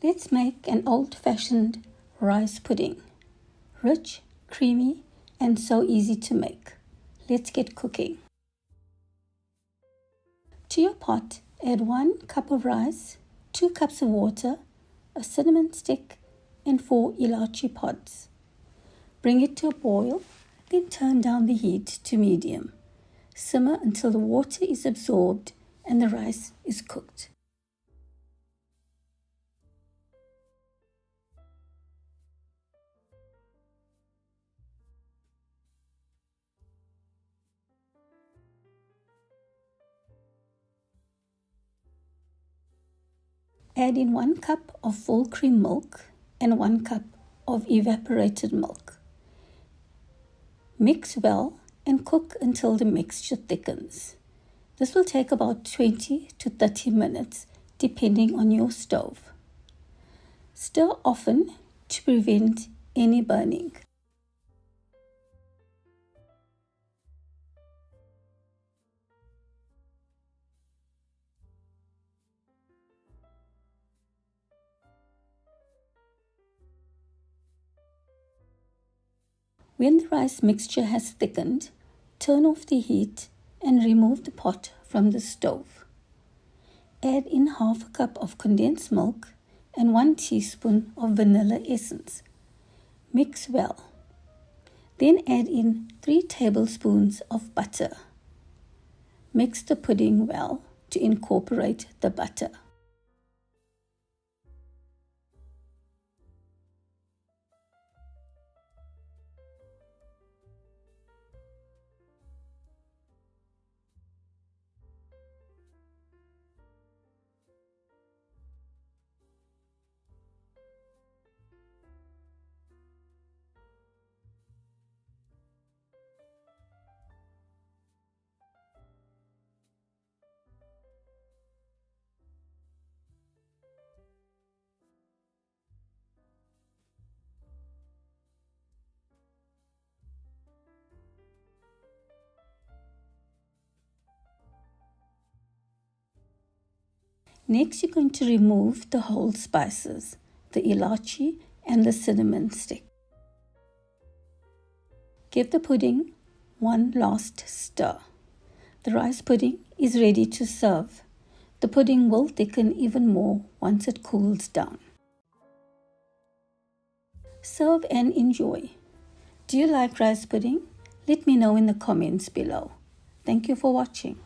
Let's make an old-fashioned rice pudding. Rich, creamy, and so easy to make. Let's get cooking. To your pot, add 1 cup of rice, 2 cups of water, a cinnamon stick, and 4 elachi pods. Bring it to a boil, then turn down the heat to medium. Simmer until the water is absorbed and the rice is cooked. Add in 1 cup of full cream milk and 1 cup of evaporated milk. Mix well and cook until the mixture thickens. This will take about 20 to 30 minutes depending on your stove. Stir often to prevent any burning. When the rice mixture has thickened, turn off the heat and remove the pot from the stove. Add in half a cup of condensed milk and 1 teaspoon of vanilla essence. Mix well. Then add in 3 tablespoons of butter. Mix the pudding well to incorporate the butter. Next, you're going to remove the whole spices, the elachi and the cinnamon stick. Give the pudding one last stir. The rice pudding is ready to serve. The pudding will thicken even more once it cools down. Serve and enjoy. Do you like rice pudding? Let me know in the comments below. Thank you for watching.